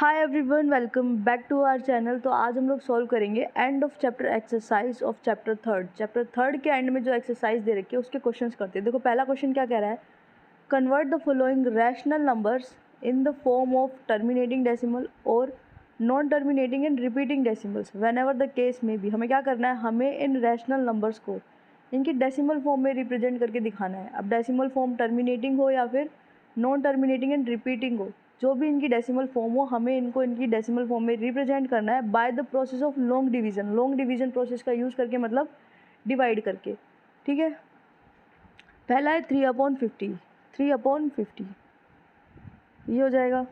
Hi everyone, welcome back to our channel. तो आज हम लोग सॉल्व करेंगे end of chapter exercise of chapter third के एंड में जो एक्सरसाइज दे रखी है उसके क्वेश्चंस करते हैं। देखो पहला क्वेश्चन क्या कह रहा है, convert the following rational numbers in the form of terminating decimal और non terminating and repeating decimals whenever the case में भी। हमें क्या करना है, हमें इन रैशनल नंबर्स को इनकी डेसिमल फॉर्म में रिप्रेजेंट करके दिखाना है। अब डेसिमल फॉर्म टर्मिनेटिंग हो या फिर नॉन टर्मिनेटिंग एंड रिपीटिंग हो, जो भी इनकी डेसिमल फॉर्म हो, हमें इनको इनकी डेसिमल फॉर्म में रिप्रेजेंट करना है by the process of long division. Long division process का यूज़ करके, मतलब डिवाइड करके। ठीक है, पहला है 3/50। 3/50 ये हो जाएगा,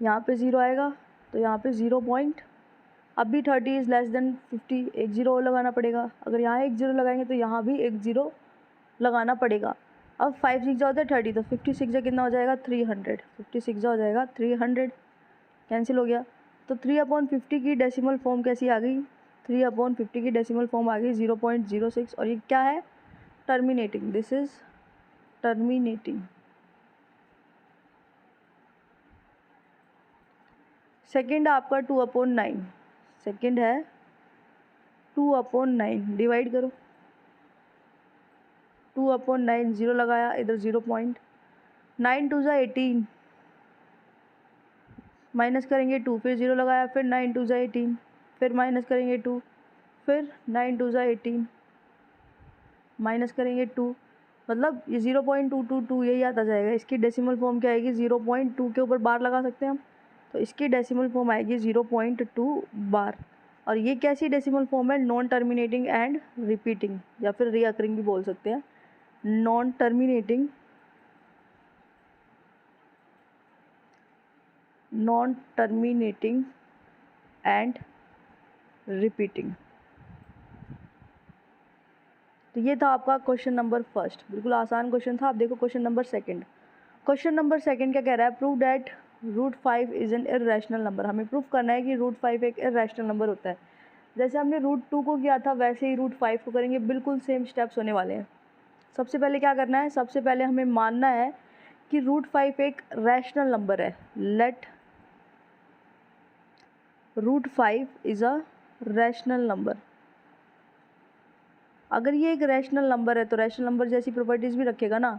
यहाँ पे 0 आएगा तो यहाँ पे 0 पॉइंट। अब भी 30 इज़ लेस देन 50, एक 0 लगाना पड़ेगा। अगर यहाँ एक 0 लगाएंगे तो यहाँ भी एक 0 लगाना पड़ेगा। अब 5 6 होता है 30, तो 56 जा कितना हो जाएगा 300। 56 जा हो जाएगा 300, कैंसिल हो गया। तो 3/50 की डेसिमल फॉर्म कैसी आ गई, 3/50 की डेसिमल फॉर्म आ गई 0.06। और ये क्या है, terminating. This is terminating. Second आपका 2/9। सेकेंड है 2/9, डिवाइड करो। 2/9, 0 लगाया, इधर 0 पॉइंट। 9 2 ज़ा 18, माइनस करेंगे 2, फिर 0 लगाया, फिर 9 2 ज़ा 18, फिर माइनस करेंगे 2, फिर 9 2 ज़ा 18, माइनस करेंगे 2, मतलब ये 0.222 यही आता जाएगा। इसकी डेसिमल फॉर्म क्या आएगी, 0.2 के ऊपर बार लगा सकते हैं हम, तो इसकी डेसिमल फॉर्म आएगी 0.2 बार। और ये कैसी डेसिमल फॉर्म है, नॉन टर्मिनेटिंग एंड रिपीटिंग, या फिर रीअकरिंग भी बोल सकते हैं। Non terminating and repeating. तो ये था आपका क्वेश्चन नंबर फर्स्ट, बिल्कुल आसान क्वेश्चन था। आप देखो question number second. Question number second क्या कह रहा है, prove that √5 is an irrational number. हमें प्रूफ करना है कि √5 एक इर्रेशनल नंबर होता है। जैसे हमने √2 को किया था वैसे ही √5 को करेंगे, बिल्कुल सेम स्टेप्स होने वाले हैं। सबसे पहले क्या करना है, सबसे पहले हमें मानना है कि √5 एक रैशनल नंबर है। Let √5 is a rational number. अगर ये एक रैशनल नंबर है तो रैशनल नंबर जैसी प्रॉपर्टीज़ भी रखेगा ना।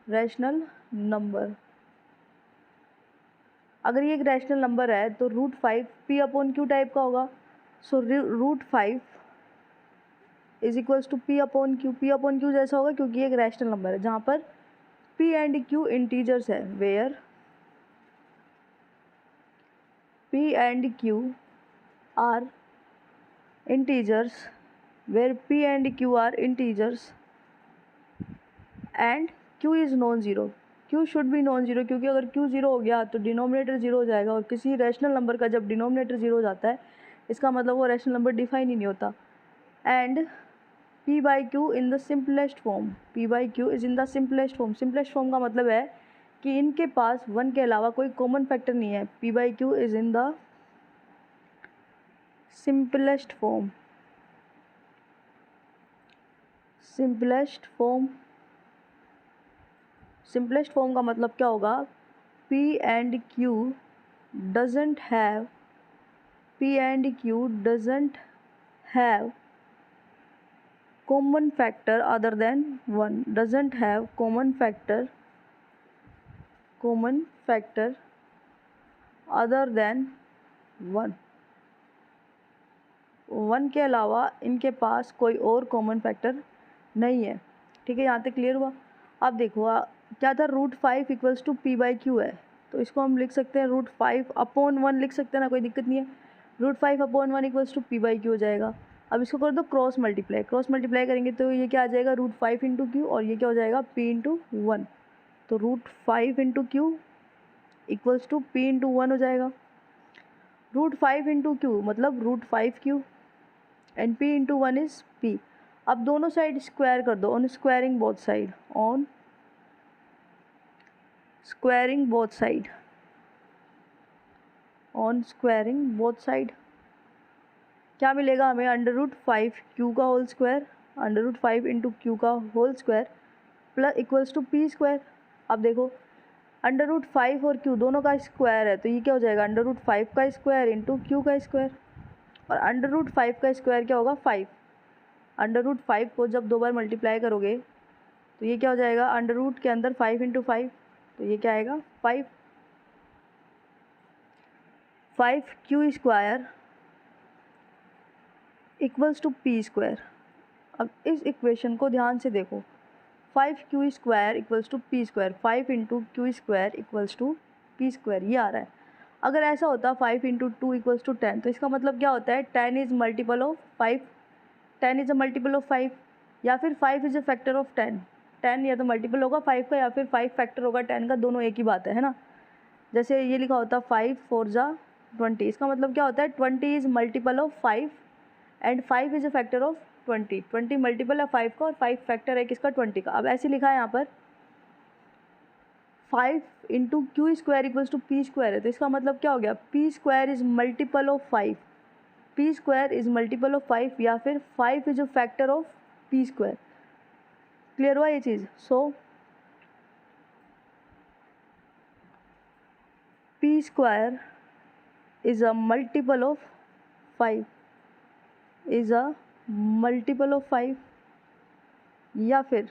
रैशनल नंबर, अगर ये एक रैशनल नंबर है तो √5 P/Q टाइप का होगा। So √5 is equals to P/Q। P/Q जैसा होगा क्योंकि ये एक रैशनल नंबर है जहाँ पर P एंड Q इंटीजर्स है। Where P and Q are integers, where P and Q are integers and Q is non-zero। Q should be non-zero, क्योंकि अगर Q 0 हो गया तो डिनोमिनेटर 0 हो जाएगा, और किसी रैशनल नंबर का जब डिनोमिनेटर 0 हो जाता है इसका मतलब वो रैशनल नंबर डिफाइन ही नहीं होता। And P/Q in the simplest form. P/Q is in the simplest form. Simplest form का मतलब है कि इनके पास 1 के अलावा कोई कॉमन फैक्टर नहीं है। P/Q is in the simplest form. Simplest form का मतलब क्या होगा, P and Q doesn't have common factor other than 1। doesn't have common factor other than 1। 1 के अलावा इनके पास कोई और कॉमन फैक्टर नहीं है। ठीक है, यहाँ तक क्लियर हुआ। अब देखो क्या था, √5 इक्वल्स टू P/Q है, तो इसको हम लिख सकते हैं √5/1 लिख सकते हैं ना, कोई दिक्कत नहीं है। √5/1 इक्वल्स टू P/Q हो जाएगा। अब इसको कर दो क्रॉस मल्टीप्लाई करेंगे तो ये क्या आ जाएगा, √5 इंटू Q, और ये क्या हो जाएगा P/1। तो √5 into Q equals to P/1 हो जाएगा। √5 इंटू Q मतलब √5Q and P/1 is P। अब दोनों साइड स्क्वायर कर दो, ऑन स्क्वायरिंग बोथ साइड क्या मिलेगा हमें, √5Q का whole square under root 5 into q का whole square plus equals to p square. अब देखो अंडर रूट 5 और क्यू दोनों का स्क्वायर है तो ये क्या हो जाएगा अंडर रूट 5 का स्क्वायर इंटू क्यू का स्क्वायर, और अंडर रूट 5 का स्क्वायर क्या होगा 5। अंडर रूट 5 को जब 2 बार मल्टीप्लाई करोगे तो ये क्या हो जाएगा अंडर रूट के अंदर 5 इंटू 5, तो ये क्या आएगा 5 q square equals to p square. अब इस इक्वेशन को ध्यान से देखो, 5 q square equals to p square, 5 into q square equals to p square, ये आ रहा है। अगर ऐसा होता 5 इंटू 2 इक्वल्स टू 10, तो इसका मतलब क्या होता है 10 is multiple of 5, 10 is a multiple of 5, या फिर 5 इज़ अ फैक्टर ऑफ 10। 10 या तो मल्टीपल होगा 5 का या फिर 5 फैक्टर होगा 10 का, दोनों एक ही बात है ना। जैसे ये लिखा होता 5 4 जा 20, इसका मतलब क्या होता है 20 is multiple of 5 and 5 is a factor of 20। 20 multiple है 5 का और 5 फैक्टर है किसका 20 का। अब ऐसे लिखा है यहाँ पर 5 into q square equals to p square है, तो इसका मतलब क्या हो गया p square is multiple of 5, p square is multiple of 5 या फिर 5 is a factor of p square. Clear हुआ ये चीज़। So p square is a multiple of 5, is a multiple of 5, या फिर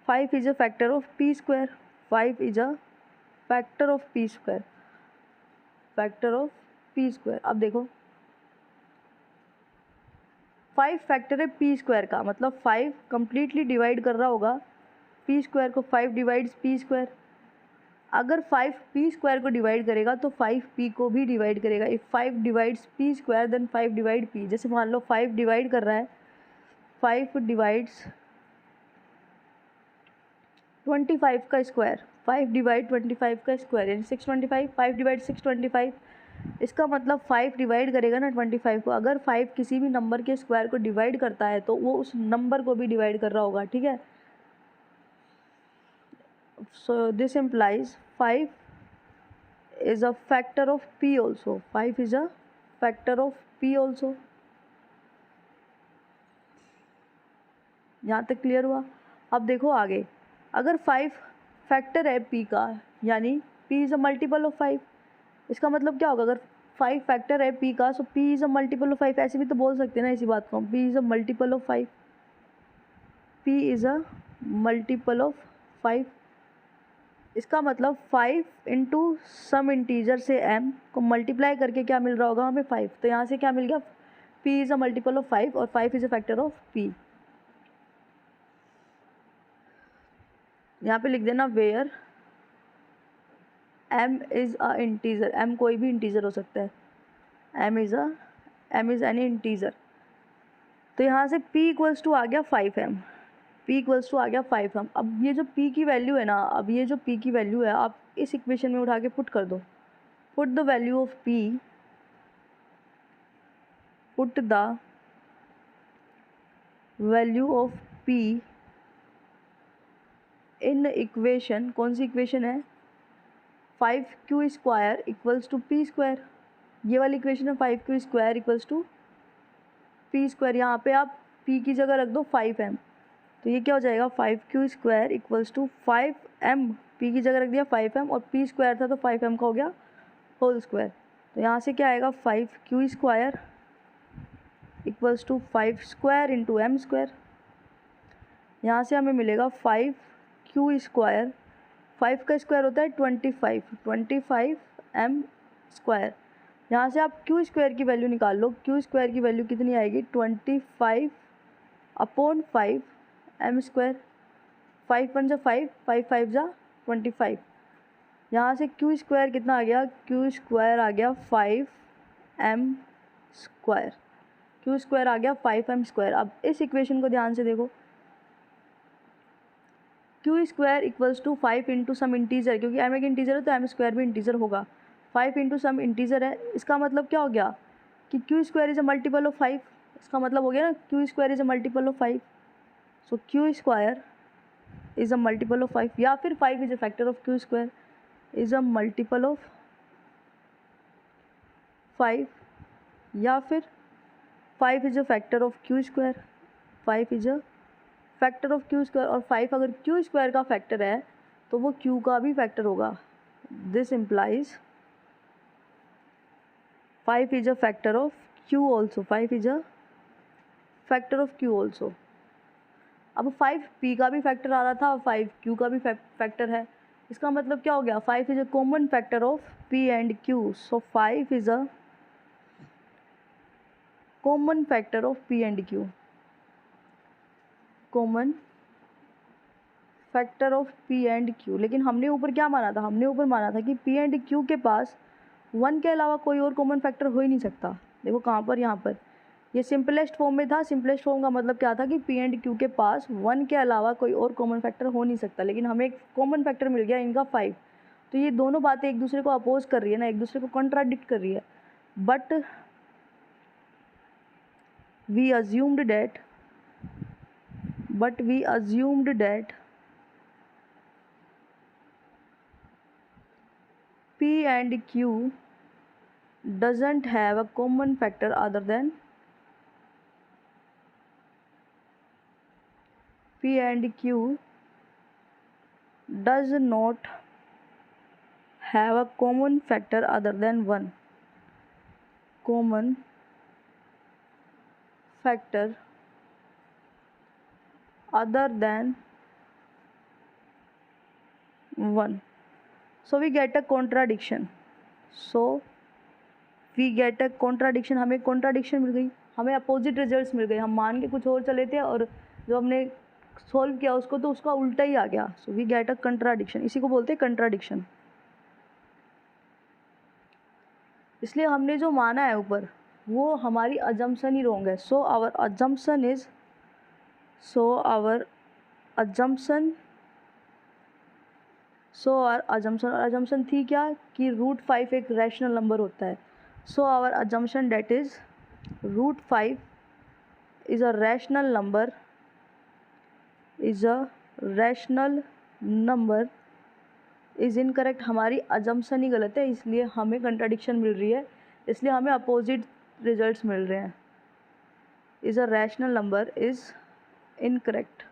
5 is a factor of p square, 5 is a factor of p square, factor of p square. अब देखो 5 factor है P square का, मतलब 5 कंप्लीटली डिवाइड कर रहा होगा पी स्क्वायर को, 5 डिवाइड्स पी स्क्वायर। अगर 5 पी स्क्वायर को डिवाइड करेगा तो 5 पी को भी डिवाइड करेगा। If 5 divides p square then 5 divide p. जैसे मान लो 5 डिवाइड कर रहा है, 5 डिवाइड्स 25 का स्क्वायर, 5 डिवाइड 25 का स्क्वायर यानी 625, 5 डिवाइड 625, इसका मतलब 5 डिवाइड करेगा ना 25 को। अगर 5 किसी भी नंबर के स्क्वायर को डिवाइड करता है तो वो उस नंबर को भी डिवाइड कर रहा होगा, ठीक है। So this implies 5 is a factor of p also, 5 is a factor of p also। यहाँ तक क्लियर हुआ। अब देखो आगे, अगर 5 फैक्टर है p का यानी p is a multiple of 5, इसका मतलब क्या होगा अगर 5 फैक्टर है p का, सो p is a multiple of 5। ऐसे भी तो बोल सकते हैं ना इसी बात को, p is a multiple of 5, p is a multiple of 5। इसका मतलब 5 इंटू सम इंटीजर से m को मल्टीप्लाई करके क्या मिल रहा होगा हमें 5, तो यहाँ से क्या मिल गया p is a multiple of 5 और 5 is a factor of p। यहाँ पे लिख देना where m is a integer, m कोई भी इंटीजर हो सकता है, m इज़ एनी इंटीजर। तो यहाँ से p इक्वल्स टू आ गया 5m, p इक्वल्स टू आ गया 5m। अब ये जो p की वैल्यू है ना, अब ये जो p की वैल्यू है आप इस इक्वेशन में उठा के पुट कर दो। Put the value of p, put the value of p in equation, कौन सी इक्वेशन है 5q square equals to p square, ये वाली इक्वेशन है 5q square equals to p square. यहाँ पे आप p की जगह रख दो 5m, तो ये क्या हो जाएगा 5q square equals to 5m, p की जगह रख दिया 5m और p स्क्वायर था तो 5m का हो गया होल स्क्वायर। तो यहाँ से क्या आएगा 5q square equals to 5 square into m square. यहाँ से हमें मिलेगा 5q स्क्वायर, 5 का स्क्वायर होता है 25 m स्क्वायर। यहाँ से आप q स्क्वायर की वैल्यू निकाल लो, q स्क्वायर की वैल्यू कितनी आएगी 25 अपॉन 5 m स्क्वायर, 5 1 जा 5, 5 5 जा 25। यहाँ से q स्क्वायर कितना आ गया, q स्क्वायर आ गया 5m स्क्वायर, q स्क्वायर आ गया 5m स्क्वायर। अब इस इक्वेशन को ध्यान से देखो, q square equals to 5 into some integer, क्योंकि m एक इंटीजर है तो m स्क्वायर भी इंटीजर होगा, 5 इंटू सम इंटीजर है। इसका मतलब क्या हो गया कि q square is a multiple of 5, इसका मतलब हो गया ना q square is a multiple of 5। So q square is a multiple of 5, या फिर 5 is a factor of q square is a multiple of 5, या फिर 5 is a factor of q square 5 is a factor of Q square, और 5 अगर Q square का factor है तो वो क्यू का भी फैक्टर होगा। This implies 5 is a factor of Q also, 5 is a factor of Q also. अब 5 पी का भी फैक्टर आ रहा था, 5 क्यू का भी फैक्टर है। इसका मतलब क्या हो गया, 5 is a common factor of P and Q, so 5 is a common factor of P and Q, common factor of P and Q. लेकिन हमने ऊपर क्या माना था, हमने ऊपर माना था कि पी एंड क्यू के पास 1 के अलावा कोई और कॉमन फैक्टर हो ही नहीं सकता। देखो कहाँ पर, यहाँ पर ये सिंपलेस्ट फॉर्म में था। सिंपलेस्ट फॉर्म का मतलब क्या था कि पी एंड क्यू के पास 1 के अलावा कोई और कॉमन फैक्टर हो नहीं सकता, लेकिन हमें एक कॉमन फैक्टर मिल गया इनका 5। तो ये दोनों बातें एक दूसरे को अपोज कर रही है ना, एक दूसरे को कॉन्ट्राडिक्ट कर रही है। But we assumed that P and Q doesn't have a common factor other than P and Q does not have a common factor other than 1 common factor other than 1. So we get a contradiction. हमें contradiction मिल गई, हमें opposite results मिल गए। हम मान के कुछ और चले थे और जो हमने सॉल्व किया उसको तो उसका उल्टा ही आ गया। So we get a contradiction, इसी को बोलते हैं कंट्राडिक्शन। इसलिए हमने जो माना है ऊपर वो हमारी अजम्पशन ही रॉन्ग है। सो आवर अजम्पशन थी क्या कि √5 एक रैशनल नंबर होता है। So our assumption that is √5 is a rational number is incorrect. हमारी अजम्पशन ही गलत है, इसलिए हमें कंट्राडिक्शन मिल रही है, इसलिए हमें अपोजिट रिजल्ट्स मिल रहे हैं। Is a rational number is incorrect.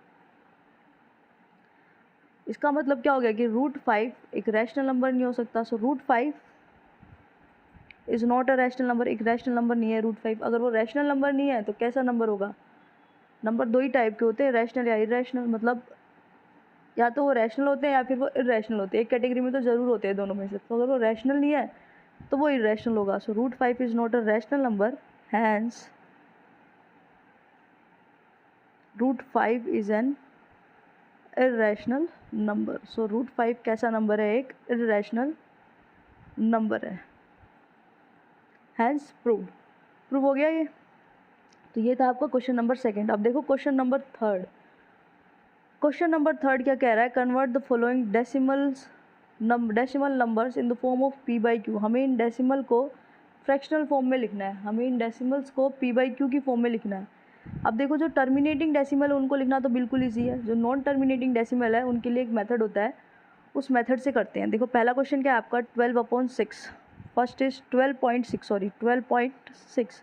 इसका मतलब क्या हो गया कि √5 एक रैशनल नंबर नहीं हो सकता। सो √5 is not a rational number, एक रैशनल नंबर नहीं है √5। अगर वो रैशनल नंबर नहीं है तो कैसा नंबर होगा। नंबर दो ही टाइप के होते हैं, रैशनल या इरेशनल। मतलब या तो वो रैशनल होते हैं या फिर वो इरेशनल होते हैं, एक कैटेगरी में तो ज़रूर होते हैं दोनों में से। तो अगर वो रैशनल नहीं है तो वो इरेशनल होगा। So √5 is not a rational number, hence √5 is an irrational number. So √5 कैसा नंबर है, एक इरेशनल नंबर है। हैंस प्रूव हो गया ये। तो ये था आपका क्वेश्चन नंबर 2। अब देखो क्वेश्चन नंबर 3। क्वेश्चन नंबर 3 क्या कह रहा है, convert the following decimal numbers in the form of p/q। हमें इन डेसिमल को फ्रैक्शनल फॉर्म में लिखना है, हमें इन डेसिमल्स को p/q की फॉर्म में लिखना है। अब देखो जो टर्मिनेटिंग डेसिमल है उनको लिखना तो बिल्कुल ईजी है, जो नॉन टर्मिनेटिंग डेसिमल है उनके लिए एक मेथड होता है, उस मेथड से करते हैं। देखो पहला क्वेश्चन क्या है आपका, 12/6। First is 12.6।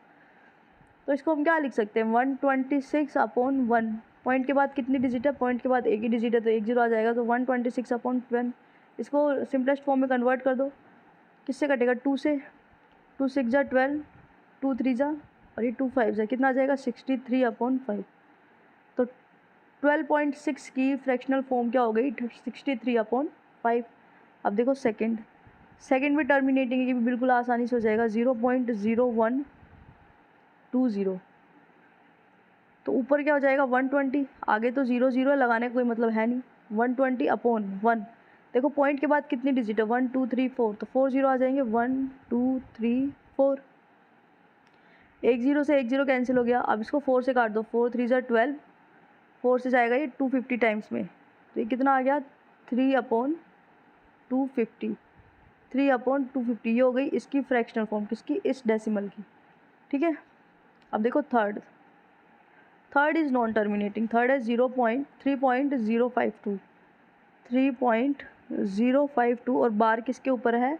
तो इसको हम क्या लिख सकते हैं, 126/1। पॉइंट के बाद कितनी डिजिट है, पॉइंट के बाद एक ही डिजिट है तो 1 0 आ जाएगा। तो 126/12। इसको सिंपलेस्ट फॉर्म में कन्वर्ट कर दो, किससे कटेगा, 2 से। 2 6 जा 12, 2 3 जा और ये 2 5 जा, कितना आ जाएगा 63/5। तो 12.6 की फ्रैक्शनल फॉर्म क्या हो गई, 63/5। अब देखो सेकंड भी टर्मिनेटिंग की भी बिल्कुल आसानी से हो जाएगा, 0.0120। तो ऊपर क्या हो जाएगा 120, आगे तो 0 0 लगाने का कोई मतलब है नहीं। 120/1। देखो पॉइंट के बाद कितनी डिजिट है, 1 2 3 4, तो 4 0 आ जाएंगे, 1 2 3 4। 1 0 से 1 0 कैंसिल हो गया। अब इसको 4 से काट दो, 4 3 जा 12, 4 से जाएगा ये 250 टाइम्स में, तो ये कितना आ गया 3/250। 3/250 ये हो गई इसकी फ्रैक्शनल फॉर्म, किसकी, इस डेसिमल की। ठीक है। अब देखो third is non terminating. Third है 3.052। 3.052 और बार किसके ऊपर है,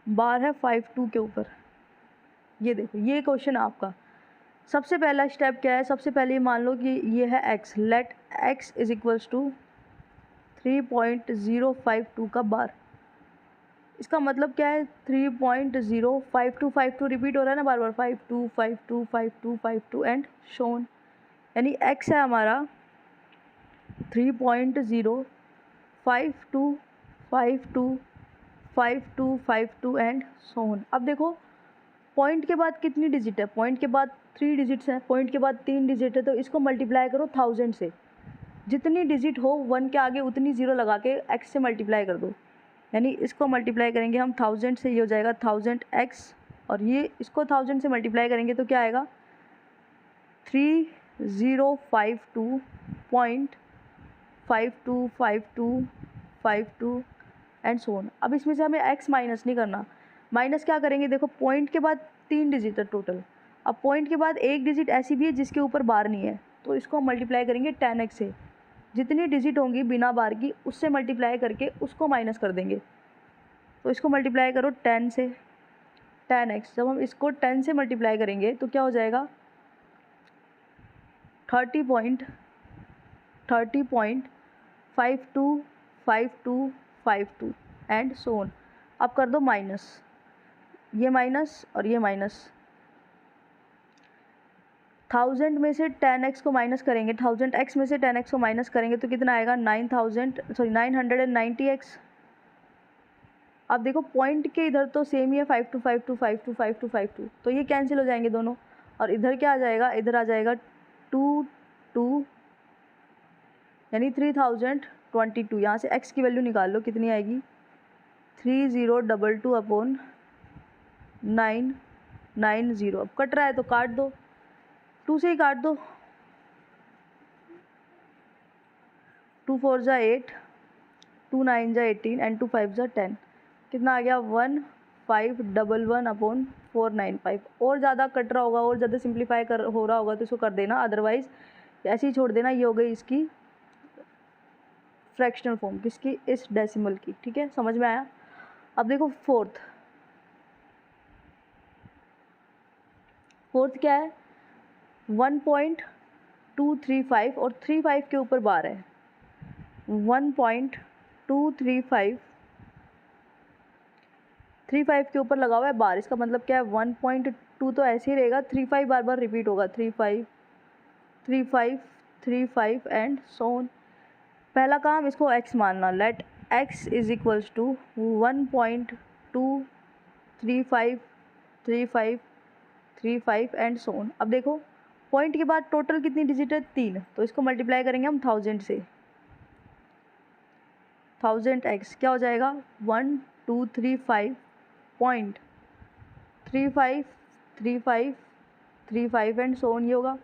बार है 52 के ऊपर। ये देखो ये क्वेश्चन आपका सबसे पहला स्टेप क्या है, सबसे पहले मान लो कि ये है x, let x is equals to 3.052 का बार। इसका मतलब क्या है, 3.05252 रिपीट हो रहा है ना बार बार, 52 52 52 52 एंड शोन, यानी x है हमारा 3.052 52 52 52 एंड सोन। अब देखो पॉइंट के बाद कितनी डिजिट है, पॉइंट के बाद 3 डिजिट्स हैं, पॉइंट के बाद 3 डिजिट है, तो इसको मल्टीप्लाई करो 1000 से। जितनी डिजिट हो 1 के आगे उतनी ज़ीरो लगा के x से मल्टीप्लाई कर दो, यानी इसको मल्टीप्लाई करेंगे हम 1000 से, ये हो जाएगा 1000x, और ये इसको 1000 से मल्टीप्लाई करेंगे तो क्या आएगा 3052.525252 एंड सो ऑन। अब इसमें से हमें x माइनस नहीं करना, माइनस क्या करेंगे, देखो पॉइंट के बाद 3 डिजिट है टोटल, अब पॉइंट के बाद एक डिजिट ऐसी भी है जिसके ऊपर बार नहीं है, तो इसको हम मल्टीप्लाई करेंगे 10x से। जितनी डिजिट होंगी बिना बार की उससे मल्टीप्लाई करके उसको माइनस कर देंगे, तो इसको मल्टीप्लाई करो 10 से, 10x। जब हम इसको 10 से मल्टीप्लाई करेंगे तो क्या हो जाएगा 30.525252 एंड सो ऑन। अब कर दो माइनस, ये माइनस और ये माइनस, 1000 में से 10x को माइनस करेंगे, 1000x में से 10x को माइनस करेंगे तो कितना आएगा 990x। अब देखो पॉइंट के इधर तो सेम ही है 52 52 52 52 52, तो ये कैंसिल हो जाएंगे दोनों, और इधर क्या आ जाएगा, इधर आ जाएगा 2 2 यानी 3022। यहाँ से x की वैल्यू निकाल लो कितनी आएगी, 3022/990। अब कट रहा है तो काट दो, 2 से ही काट दो, 2 4 जा 8, 2 9 जा 18 एंड 2 5 जा 10, कितना आ गया 1511/495। और ज़्यादा कट रहा होगा और ज़्यादा सिंप्लीफाई कर हो रहा होगा तो इसको कर देना, अदरवाइज़ ऐसे ही छोड़ देना। ये हो गई इसकी फ्रैक्शनल फॉर्म, किसकी, इस डेसिमल की, ठीक है, समझ में आया। अब देखो फोर्थ क्या है 1.235 और 35 के ऊपर बार है, 1.235 35 के ऊपर लगा हुआ है बार, इसका मतलब क्या है 1.2 तो ऐसे ही रहेगा, 35 बार बार रिपीट होगा, 35 35 35 एंड सो ऑन। पहला काम इसको x मानना, let x is equals to 1.235 35 35 and so on. अब देखो पॉइंट के बाद टोटल कितनी डिजिट है 3, तो इसको मल्टीप्लाई करेंगे हम 1000 से, 1000x क्या हो जाएगा 1235.35 35 35 एंड सो ऑन, ये होगा।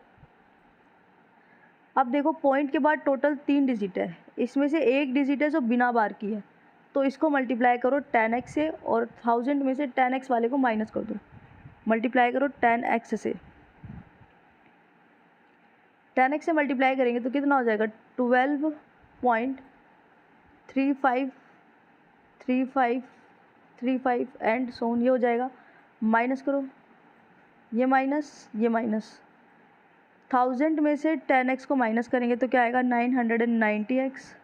अब देखो पॉइंट के बाद टोटल 3 डिजिट है, इसमें से एक डिजिट है जो बिना बार की है, तो इसको मल्टीप्लाई करो 10x से, और 1000 में से 10x वाले को माइनस कर दो, मल्टीप्लाई करो 10x से, 10x से मल्टीप्लाई करेंगे तो कितना हो जाएगा 12.35 35 35 एंड सो ऑन, ये हो जाएगा। माइनस करो, ये माइनस ये माइनस, 1000 में से 10x को माइनस करेंगे तो क्या आएगा 990x।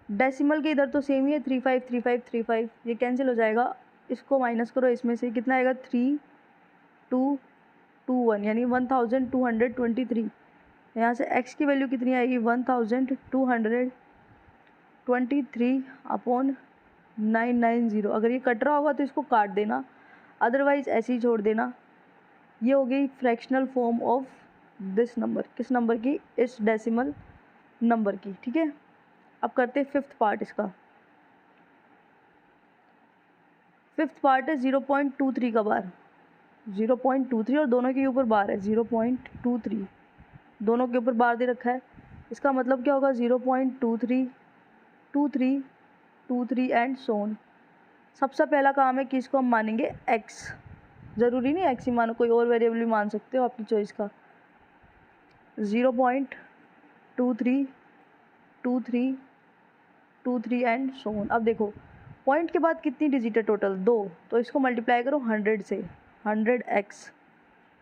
डेसिमल के इधर तो सेम ही है 35 35 35, ये कैंसिल हो जाएगा, इसको माइनस करो, इसमें से कितना आएगा 3221 यानी 1223। यहाँ से x की वैल्यू कितनी आएगी 1223/990। अगर ये कट रहा होगा तो इसको काट देना, अदरवाइज़ ऐसे ही छोड़ देना। ये हो गई fractional form of this number, किस नंबर की, इस डेसिमल नंबर की, ठीक है। अब करते हैं फिफ्थ पार्ट इसका। फिफ्थ पार्ट है 0.23 का बार, 0.23 और दोनों के ऊपर बार है 0.23, दोनों के ऊपर बार दे रखा है। इसका मतलब क्या होगा 0.23 23 23 एंड सोन। सबसे पहला काम है कि इसको हम मानेंगे x, ज़रूरी नहीं x ही मानो, कोई और वेरिएबल भी मान सकते हो अपनी चॉइस का। 0.23 23 23 एंड सो ऑन। अब देखो पॉइंट के बाद कितनी डिजिट है टोटल 2, तो इसको मल्टीप्लाई करो 100 से, 100x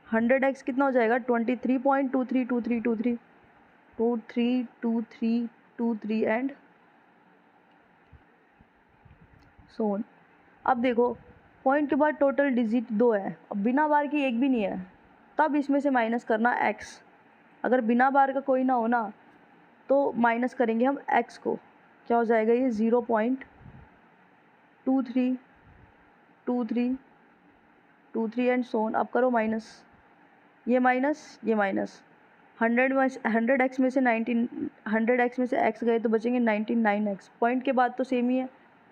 100x कितना हो जाएगा 23.232323 232323 एंड सो ऑन। अब देखो पॉइंट के बाद टोटल डिजिट 2 है, अब बिना बार की एक भी नहीं है, तब इसमें से माइनस करना x। अगर बिना बार का कोई ना हो ना तो माइनस करेंगे हम x को, क्या हो जाएगा ये 0.232323 एंड सो ऑन। अब करो माइनस, ये माइनस ये माइनस, 100x में से 100x में से x गए तो बचेंगे 99x। पॉइंट के बाद तो सेम ही है,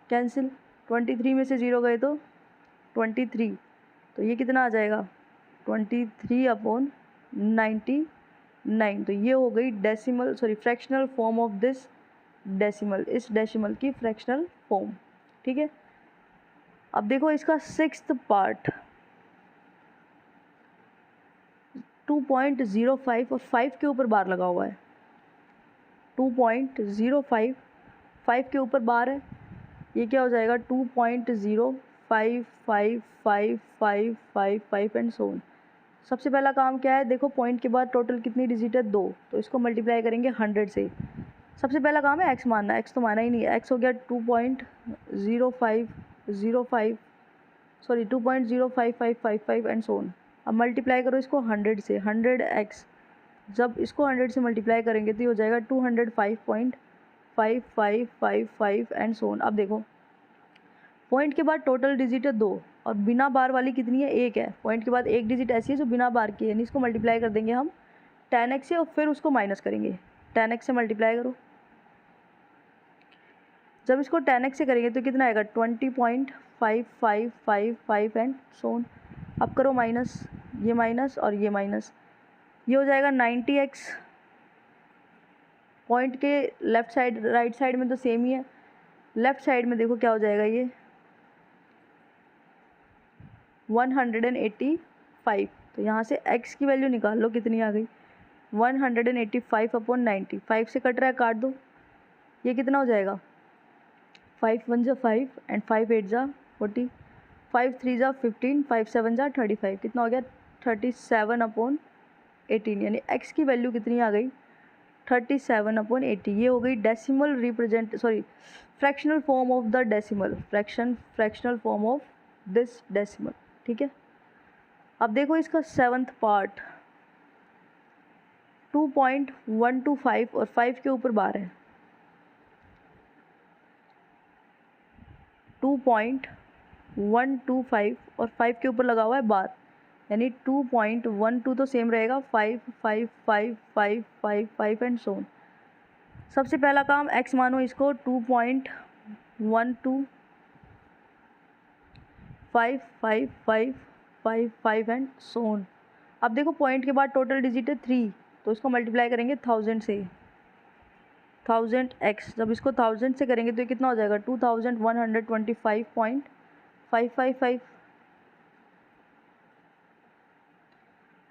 कैंसिल। 23 में से 0 गए तो 23, तो ये कितना आ जाएगा 23/99। तो ये हो गई decimal fractional form of this decimal, इस डेसिमल की फ्रैक्शनल फॉर्म। ठीक है, अब देखो इसका 6th पार्ट 2.05 और 5 के ऊपर बार लगा हुआ है। 2.05 5 के ऊपर बार है, ये क्या हो जाएगा 2.05555555 एंड सो ऑन। सबसे पहला काम क्या है, देखो पॉइंट के बाद टोटल कितनी डिजिट है 2, तो इसको मल्टीप्लाई करेंगे 100 से। सबसे पहला काम है x मानना, x तो माना ही नहीं है, x हो गया 2.055555 एंड सो ऑन। अब मल्टीप्लाई करो इसको 100 से, 100x, जब इसको 100 से मल्टीप्लाई करेंगे तो ये हो जाएगा 205.5555 एंड सो ऑन। अब देखो पॉइंट के बाद टोटल डिजिट है 2 और बिना बार वाली कितनी है 1 है। पॉइंट के बाद एक डिजिट ऐसी है जो बिना बार की है, यानी इसको मल्टीप्लाई कर देंगे हम 10x से और फिर उसको माइनस करेंगे। 10x से मल्टीप्लाई करो, जब इसको 10x से करेंगे तो कितना आएगा 20.5555 एंड सो ऑन। अब करो माइनस, ये माइनस और ये माइनस, ये हो जाएगा 90x। पॉइंट के लेफ्ट साइड राइट साइड में तो सेम ही है, लेफ्ट साइड में देखो क्या हो जाएगा ये 185। तो यहाँ से x की वैल्यू निकाल लो कितनी आ गई 185/90। 5 से कट रहा है, काट दो, ये कितना हो जाएगा 5 1 जा 5 एंड 5 8 जा 40, 5 3 जा 15, 5 7 जा 35, कितना हो गया 37/18। यानी x की वैल्यू कितनी आ गई 37/80। ये हो गई decimal fractional form of the decimal, fractional form of this decimal. ठीक है, अब देखो इसका 7th पार्ट 2.125 और 5 के ऊपर बार है। 2.125 और 5 के ऊपर लगा हुआ है बार, यानी 2.12 तो सेम रहेगा, 5 5 5 5 5 5 एंड सो ऑन। सबसे पहला काम x मानो इसको 2.12 5 5 5 5 5 एंड सो ऑन। अब देखो पॉइंट के बाद टोटल डिजिट है 3, तो इसको मल्टीप्लाई करेंगे 1000 से, 1000x। जब इसको 1000 से करेंगे तो ये कितना हो जाएगा 2125.555।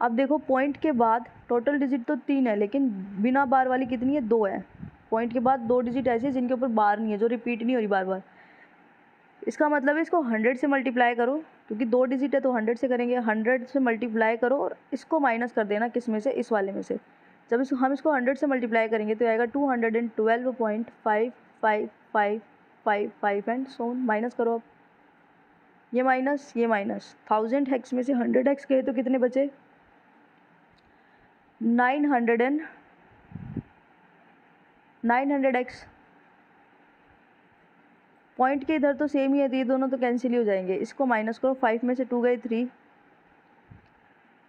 अब देखो पॉइंट के बाद टोटल डिजिट तो 3 है, लेकिन बिना बार वाली कितनी है 2 है। पॉइंट के बाद 2 डिजिट ऐसी है जिनके ऊपर बार नहीं है, जो रिपीट नहीं हो रही बार बार। इसका मतलब है इसको 100 से मल्टीप्लाई करो, क्योंकि 2 डिजिट है तो 100 से करेंगे, 100 से मल्टीप्लाई करो और इसको माइनस कर देना किस में से, इस वाले में से। जब हम इसको 100 से मल्टीप्लाई करेंगे तो आएगा 212.5555 एंड सो ऑन। माइनस करो, अब ये माइनस 1000x में से 100x गए तो कितने बचे 900x। पॉइंट के इधर तो सेम ही है, तो ये दोनों तो कैंसिल ही हो जाएंगे। इसको माइनस करो, 5 में से 2 गए 3,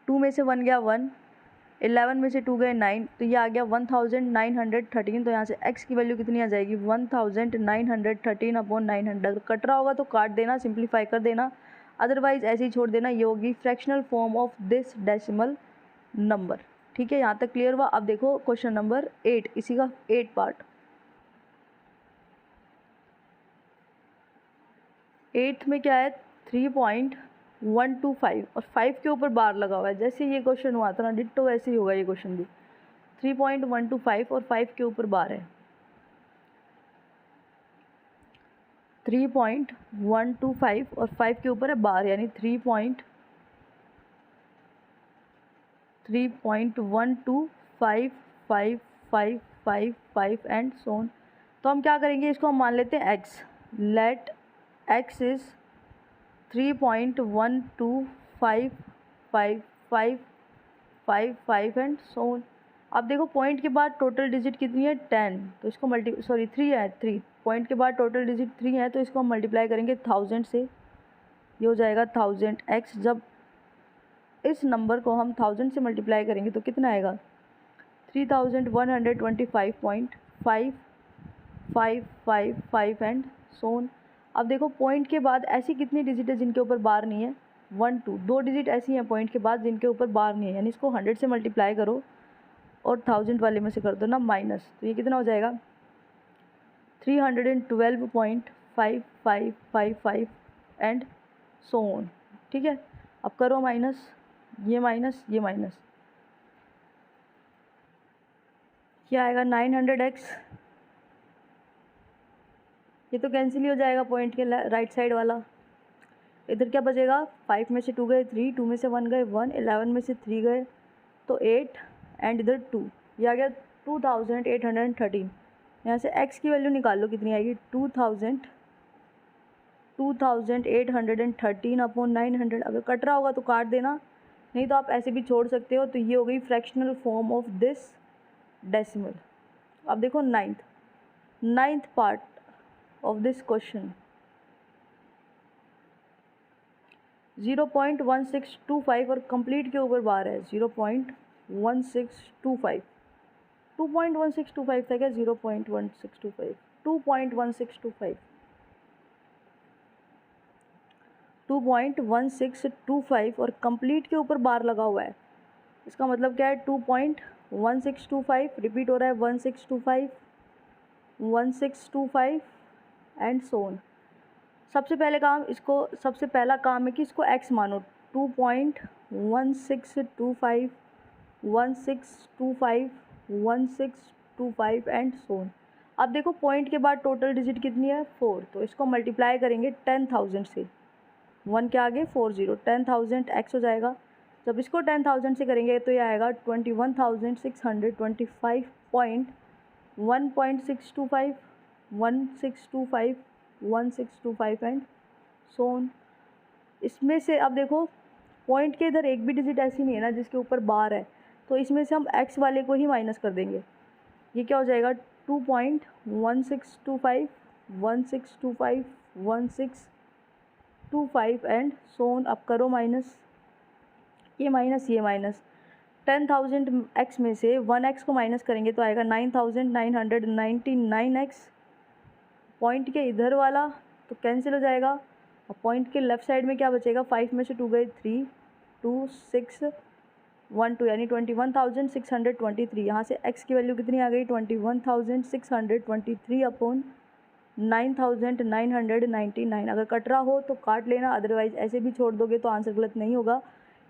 2 में से 1 गया 1, 11 में से 2 गए 9, तो ये आ गया 1913। तो यहाँ से x की वैल्यू कितनी आ जाएगी 1913/900। कट रहा होगा तो काट देना, सिंप्लीफाई कर देना, अदरवाइज ऐसे ही छोड़ देना। ये होगी fractional form of this decimal number. ठीक है, यहाँ तक क्लियर हुआ। अब देखो क्वेश्चन नंबर 8, इसी का 8 पार्ट। 8th में क्या है 3.125 और 5 के ऊपर बार लगा हुआ है। जैसे ये क्वेश्चन हुआ था ना डिट्टो, वैसे ही होगा ये क्वेश्चन भी। 3.125 और 5 के ऊपर बार है। 3.125 और 5 के ऊपर है बार, यानी 3.125 3.1255555 एंड सोन। तो हम क्या करेंगे, इसको हम मान लेते हैं x। Let x is 3.1255555 and so on. अब देखो पॉइंट के बाद टोटल डिजिट कितनी है 10, तो इसको 3 है, 3 पॉइंट के बाद टोटल डिजिट 3 है, तो इसको हम मल्टीप्लाई करेंगे 1000 से। ये हो जाएगा 1000x। जब इस नंबर को हम 1000 से मल्टीप्लाई करेंगे तो कितना आएगा 3125.5555 एंड सोन। अब देखो पॉइंट के बाद ऐसी कितनी डिजिट है जिनके ऊपर बार नहीं है, 1 2, 2 डिजिट ऐसी हैं पॉइंट के बाद जिनके ऊपर बार नहीं है, यानी इसको 100 से मल्टीप्लाई करो और 1000 वाले में से कर दो ना माइनस, तो ये कितना हो जाएगा 312.5555 एंड सोन। ठीक है, अब करो माइनस, ये माइनस ये माइनस, क्या आएगा 900x। ये तो कैंसिल ही हो जाएगा पॉइंट के राइट साइड वाला। इधर क्या बचेगा, 5 में से 2 गए 3, 2 में से 1 गए 1, 11 में से 3 गए तो 8 एंड इधर 2, ये आ गया 2813। यहाँ से x की वैल्यू निकाल लो कितनी आएगी 2813 अपॉन 900। अगर कट रहा होगा तो काट देना, नहीं तो आप ऐसे भी छोड़ सकते हो। तो ये हो गई fractional form of this decimal. अब देखो ninth part of this question, 0.1625 और कंप्लीट के ऊपर बार है 0.1625। 2.1625 था क्या, 0.1625, 2.1625, 2.1625 और कंप्लीट के ऊपर बार लगा हुआ है। इसका मतलब क्या है 2.1625 रिपीट हो रहा है 1625 एंड सोन। सबसे पहला काम है कि इसको x मानो, 2.1625 1625 एंड सोन। अब देखो पॉइंट के बाद टोटल डिजिट कितनी है 4, तो इसको मल्टीप्लाई करेंगे 10,000 से, 1 के आगे 40, 10,000 x हो जाएगा। जब इसको 10,000 से करेंगे तो ये आएगा 21,625.1625 एंड सोन। इसमें से अब देखो पॉइंट के इधर एक भी डिजिट ऐसी नहीं है ना जिसके ऊपर बार है, तो इसमें से हम x वाले को ही माइनस कर देंगे। ये क्या हो जाएगा 2.1625 1625 एंड सोन। अब करो माइनस, ये माइनस 10,000 x में से 1x को माइनस करेंगे तो आएगा 9,999x। पॉइंट के इधर वाला तो कैंसिल हो जाएगा। और पॉइंट के लेफ़्ट साइड में क्या बचेगा, 5 में से 2 गए 3, 2 6 1 2, यानी 21,623। यहाँ से x की वैल्यू कितनी आ गई 21,623 अपॉन 9,999। अगर कट रहा हो तो काट लेना, अदरवाइज ऐसे भी छोड़ दोगे तो आंसर गलत नहीं होगा।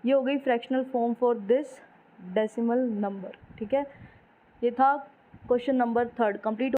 ये हो गई fractional form for this decimal number. ठीक है, ये था क्वेश्चन नंबर 3 कंप्लीट।